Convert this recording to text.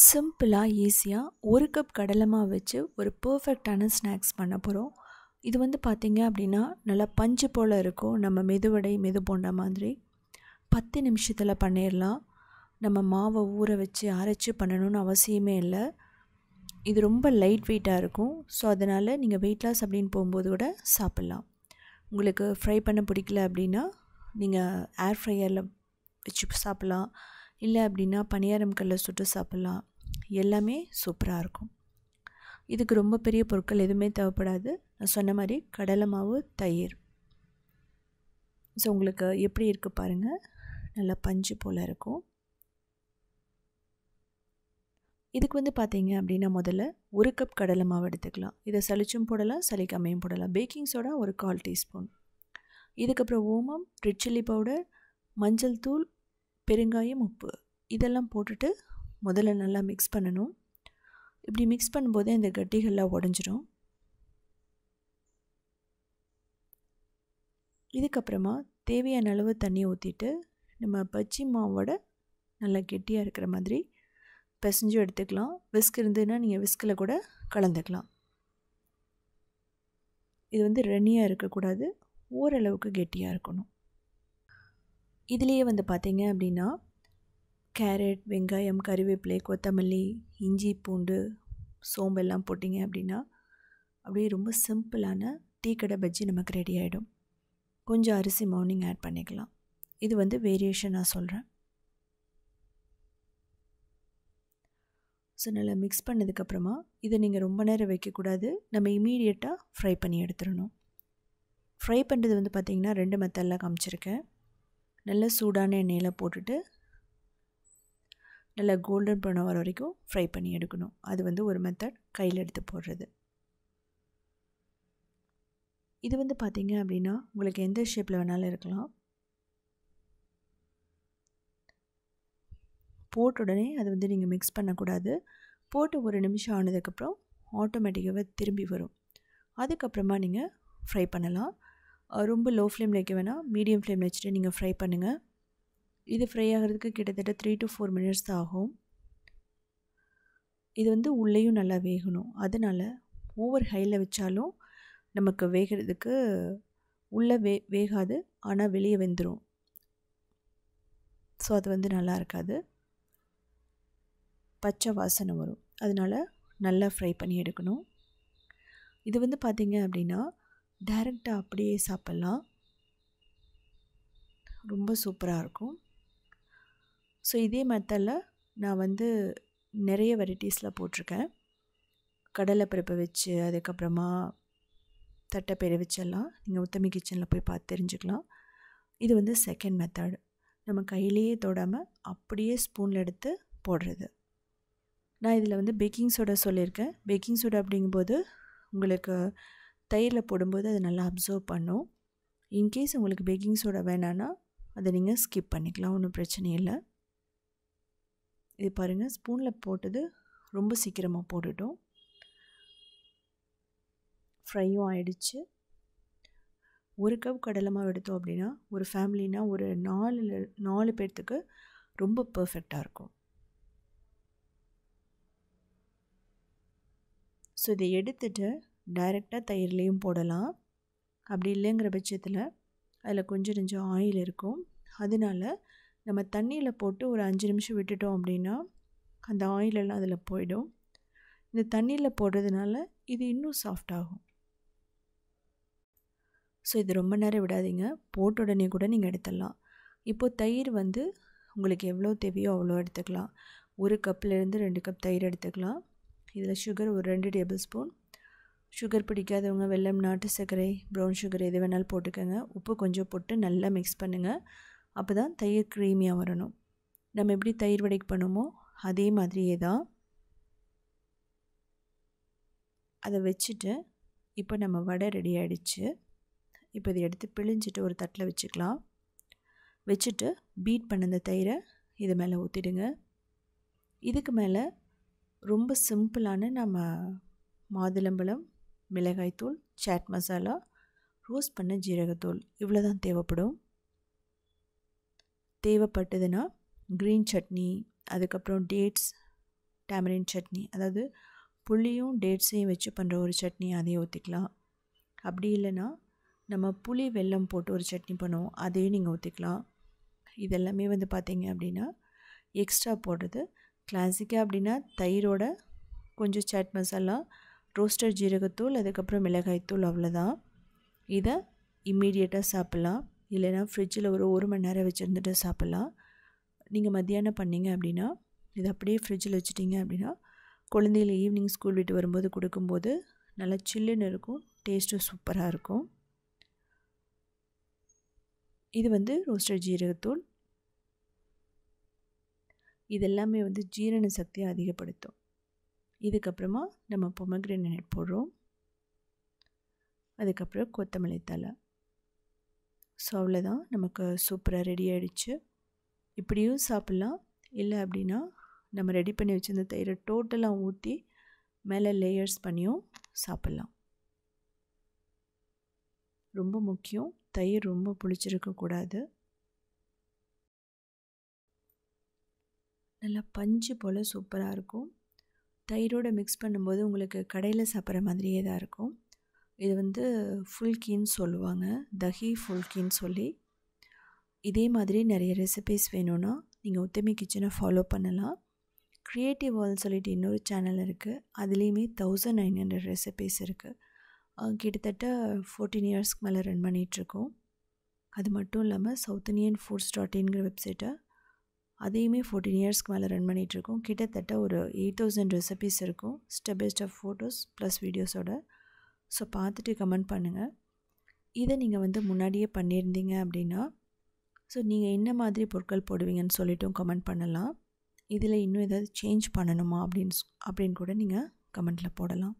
சிம்பிளாக ஈஸியாக ஒரு கப் கடலை மாவு வச்சு ஒரு பர்ஃபெக்டான ஸ்நாக்ஸ் பண்ண போகிறோம். இது பார்த்தீங்க அப்படின்னா நல்லா பஞ்சு போல் இருக்கும். நம்ம மெதுவடை மெது போண்டா மாதிரி 10 நிமிஷத்தில் பண்ணிடலாம். நம்ம மாவை ஊற வச்சு அரைச்சி பண்ணணும்னு அவசியமே இல்லை. இது ரொம்ப லைட் வெயிட்டாக இருக்கும். ஸோ அதனால் நீங்கள் வெயிட் லாஸ் அப்படின்னு போகும்போது கூட சாப்பிட்லாம். உங்களுக்கு ஃப்ரை பண்ண பிடிக்கல அப்படின்னா நீங்கள் ஏர் ஃப்ரையரில் வச்சு சாப்பிட்லாம். இல்லை அப்படின்னா பணியாரம் கல்ல சுட்டு சாப்பிட்லாம். எல்லாமே சூப்பராக இருக்கும். இதுக்கு ரொம்ப பெரிய பொருட்கள் எதுவுமே தேவைப்படாது. நான் சொன்ன மாதிரி கடலை மாவு, தயிர். ஸோ உங்களுக்கு எப்படி இருக்குது பாருங்கள். நல்லா பஞ்சு போல் இருக்கும். இதுக்கு பார்த்தீங்க அப்படின்னா முதல்ல ஒரு கப் கடலை மாவு எடுத்துக்கலாம். இதை சளிச்சும் போடலாம், சளிக்காமையும் போடலாம். பேக்கிங் சோடா ஒரு 1/4 டீஸ்பூன். இதுக்கப்புறம் ஓமம், ரெட் சில்லி பவுடர், மஞ்சள் தூள், பெருங்காயம், உப்பு இதெல்லாம் போட்டுட்டு முதல்ல நல்லா மிக்ஸ் பண்ணணும். இப்படி மிக்ஸ் பண்ணும்போதே இந்த கட்டிகள்லாம் உடஞ்சிடும். இதுக்கப்புறமா தேவையான அளவு தண்ணி ஊற்றிட்டு நம்ம பஜ்ஜி மாவோட நல்லா கெட்டியாக இருக்கிற மாதிரி பிசைஞ்சு எடுத்துக்கலாம். விஸ்க் இருந்ததுன்னா நீங்கள் விஸ்கில் கூட கலந்துக்கலாம். இது ரன்னியாக இருக்கக்கூடாது, ஓரளவுக்கு கெட்டியாக இருக்கணும். இதுலேயே பார்த்தீங்க அப்படின்னா கேரட், வெங்காயம், கறிவேப்பிலை, கொத்தமல்லி, இஞ்சி, பூண்டு, சோம்பெல்லாம் போட்டிங்க அப்படின்னா அப்படியே ரொம்ப சிம்பிளான டீ கடை பஜ்ஜி நமக்கு ரெடி ஆகிடும். கொஞ்சம் அரிசி மார்னிங் ஆட் பண்ணிக்கலாம். இது வேரியேஷன் நான் சொல்கிறேன். ஸோ நல்லா மிக்ஸ் பண்ணதுக்கப்புறமா இதை நீங்கள் ரொம்ப நேரம் வைக்கக்கூடாது. நம்ம இமீடியட்டாக ஃப்ரை பண்ணி எடுத்துடணும். ஃப்ரை பண்ணுறது பார்த்திங்கன்னா 2 மெத்தடில் காமிச்சிருக்கேன். நல்ல சூடான எண்ணெயில் போட்டுட்டு நல்லா கோல்டன் ப்ரௌன் வர வரைக்கும் ஃப்ரை பண்ணி எடுக்கணும். அது ஒரு மெத்தட். கையில் எடுத்து போடுறது. இது பார்த்திங்க அப்படின்னா உங்களுக்கு எந்த ஷேப்பில் வேணாலும் இருக்கலாம். போட்ட உடனே அது நீங்கள் மிக்ஸ் பண்ணக்கூடாது. போட்டு ஒரு நிமிஷம் ஆனதுக்கப்புறம் ஆட்டோமேட்டிக்காகவே திரும்பி வரும். அதுக்கப்புறமா நீங்கள் ஃப்ரை பண்ணலாம். ரொம்ப லோ ஃப்ளேமில் வைக்க வேணாம், மீடியம் ஃப்ளேமில் வச்சுட்டு நீங்கள் ஃப்ரை பண்ணுங்கள். இது ஃப்ரை ஆகிறதுக்கு கிட்டத்தட்ட 3 to 4 மினிட்ஸ் தான் ஆகும். இது உள்ளேயும் நல்லா வேகணும். அதனால் ஓவர் ஹையில் வச்சாலும் நமக்கு வேகிறதுக்கு உள்ளே வேகாது, ஆனால் வெளியே வெந்துடும். ஸோ அது நல்லா இருக்காது, பச்சை வாசனை வரும். அதனால் நல்லா ஃப்ரை பண்ணி எடுக்கணும். இது பார்த்திங்க அப்படின்னா டைரெக்டாக அப்படியே சாப்பிட்லாம். ரொம்ப சூப்பராக இருக்கும். ஸோ இதே மெத்தடில் நான் நிறைய வெரைட்டிஸில் போட்டிருக்கேன். கடலைப்பருப்பை வச்சு, அதுக்கப்புறமா தட்டைப்பயிரை வச்செல்லாம் நீங்கள் உத்தமி கிச்சனில் போய் பார்த்து தெரிஞ்சுக்கலாம். இது செகண்ட் மெத்தட். நம்ம கையிலேயே தொடாமல் அப்படியே ஸ்பூனில் எடுத்து போடுறது. நான் இதில் பேக்கிங் சோடா சொல்லியிருக்கேன். பேக்கிங் சோடா அப்படிங்கும்போது உங்களுக்கு தயிரில் போடும்போது அது நல்லா அப்சர்வ் பண்ணும். இன்கேஸ் உங்களுக்கு பேக்கிங் சோடா வேணான்னா அதை நீங்கள் ஸ்கிப் பண்ணிக்கலாம், ஒன்றும் பிரச்சனை இல்லை. இது பாருங்கள், ஸ்பூனில் போட்டது ரொம்ப சீக்கிரமாக போட்டுட்டோம். ஃப்ரையும் ஆகிடுச்சு. ஒரு கப் கடலை மாவு எடுத்தோம் அப்படின்னா ஒரு ஃபேமிலினா ஒரு 4 பேர்த்துக்கு ரொம்ப பர்ஃபெக்டாக இருக்கும். ஸோ இதை எடுத்துகிட்டு டைரெக்டாக தயிர்லேயும் போடலாம். அப்படி இல்லைங்கிற பட்சத்தில் அதில் கொஞ்சம் ஆயில் இருக்கும். அதனால் நம்ம தண்ணியில் போட்டு ஒரு 5 நிமிஷம் விட்டுட்டோம் அப்படின்னா அந்த ஆயிலெல்லாம் அதில் போயிடும். இந்த தண்ணியில் போடுறதுனால இது இன்னும் சாஃப்டாகும். ஸோ இது ரொம்ப நேரம் விடாதீங்க, போட்ட உடனே கூட நீங்கள் எடுத்துடலாம். இப்போது தயிர் உங்களுக்கு எவ்வளோ தேவையோ அவ்வளோ எடுத்துக்கலாம். 1 கப்லேருந்து 2 கப் தயிர் எடுத்துக்கலாம். இதில் சுகர் ஒரு 2 டேபிள் ஸ்பூன். சுகர் பிடிக்காதவங்க வெல்லம், நாட்டு சர்க்கரை, ப்ரௌன் சுகர் எது வேணாலும் போட்டுக்கோங்க. உப்பு கொஞ்சம் போட்டு நல்லா மிக்ஸ் பண்ணுங்கள். அப்போ தான் தயிர் க்ரீமியாக வரணும். நம்ம எப்படி தயிர் வடைக்கு பண்ணுமோ அதே மாதிரியே தான். அதை வச்சுட்டு இப்போ நம்ம வடை ரெடி ஆகிடுச்சு. இப்போ இதை எடுத்து பிழிஞ்சிட்டு ஒரு தட்டில் வச்சுக்கலாம். வச்சுட்டு பீட் பண்ண இந்த தயிரை இது மேலே ஊற்றிடுங்க. இதுக்கு மேலே ரொம்ப சிம்பிளான நம்ம மாதுளம்பழம், மிளகாய்த்தூள், சாட் மசாலா, ரோஸ்ட் பண்ண ஜீரகத்தூள் இவ்வளோ தான் தேவைப்படும். தேவைப்பட்டதுன்னா க்ரீன் சட்னி, அதுக்கப்புறம் டேட்ஸ், டேமரின் சட்னி, அதாவது புளியும் டேட்ஸையும் வச்சு பண்ணுற ஒரு சட்னி, அதையும் ஊற்றிக்கலாம். அப்படி இல்லைன்னா நம்ம புளி வெல்லம் போட்டு ஒரு சட்னி பண்ணுவோம், அதையும் நீங்கள் ஊற்றிக்கலாம். இதெல்லாமே வந்து பார்த்திங்க அப்படின்னா எக்ஸ்ட்ரா போடுறது. கிளாசிக்காக அப்படின்னா தயிரோட கொஞ்சம் சாட் மசாலா, ரோஸ்டட் ஜீரகத்தூள், அதுக்கப்புறம் மிளகாய்த்தூள், அவ்வளோதான். இதை இம்மீடியட்டாக சாப்பிட்லாம். இல்லைனா ஃப்ரிட்ஜில் ஒரு மணி நேரம் வச்சுருந்துட்டு சாப்பிட்லாம். நீங்கள் மத்தியானம் பண்ணிங்க அப்படின்னா இதை அப்படியே ஃப்ரிட்ஜில் வச்சுட்டிங்க அப்படின்னா குழந்தைகள் ஈவினிங் ஸ்கூல் விட்டு வரும்போது கொடுக்கும்போது நல்லா சில்லுன்னு இருக்கும், டேஸ்ட்டும் சூப்பராக இருக்கும். இது வந்து ரோஸ்டட் ஜீரகத்தூள். இதெல்லாமே வந்து ஜீரண சக்தியை அதிகப்படுத்தும். இதுக்கப்புறமா நம்ம பொமக்ரேனேட் போடுறோம். அதுக்கப்புறம் கொத்தமல்லி தழை. ஸோ அவ்வளோதான், நமக்கு சூப்பராக ரெடி ஆகிடுச்சு. இப்படியும் சாப்பிட்லாம். இல்லை அப்படின்னா நம்ம ரெடி பண்ணி வச்சுருந்த தயிரை டோட்டலாக ஊற்றி மேலே லேயர்ஸ் பண்ணியும் சாப்பிட்லாம். ரொம்ப முக்கியம், தயிர் ரொம்ப புளிச்சிருக்கக்கூடாது. நல்லா பஞ்சு போல் சூப்பராக இருக்கும். தயிரோடு மிக்ஸ் பண்ணும்போது உங்களுக்கு கடையில் சாப்பிட்ற மாதிரியே தான் இருக்கும். இது வந்து ஃபுல்கின்னு சொல்லுவாங்க, தஹி ஃபுல்கின்னு சொல்லி. இதே மாதிரி நிறைய ரெசிபீஸ் வேணும்னா நீங்கள் உத்தமி கிச்சனை ஃபாலோ பண்ணலாம். க்ரியேட்டிவ் வேர்ல்ட் சொல்லிட்டு இன்னொரு சேனல் இருக்குது, அதுலேயுமே 1900 ரெசிபீஸ் இருக்குது. கிட்டத்தட்ட 14 இயர்ஸ்க்கு மேலே ரன் பண்ணிகிட்ருக்கோம். அது மட்டும் இல்லாமல் southindianfoods.inங்கிற வெப்சைட்டை அதையுமே 14 இயர்ஸ்க்கு மேலே ரன் பண்ணிகிட்ருக்கோம். கிட்டத்தட்ட ஒரு 8000 ரெசிபீஸ் இருக்கும், step by step photos plus வீடியோஸோட. ஸோ பார்த்துட்டு கமெண்ட் பண்ணுங்கள். இதை நீங்கள் வந்து முன்னாடியே பண்ணியிருந்தீங்க அப்படின்னா ஸோ நீங்கள் என்ன மாதிரி பொருட்கள் போடுவீங்கன்னு சொல்லிட்டும் கமெண்ட் பண்ணலாம். இதில் இன்னும் ஏதாவது சேஞ்ச் பண்ணணுமா அப்படின்னு கூட நீங்கள் கமெண்ட்டில் போடலாம்.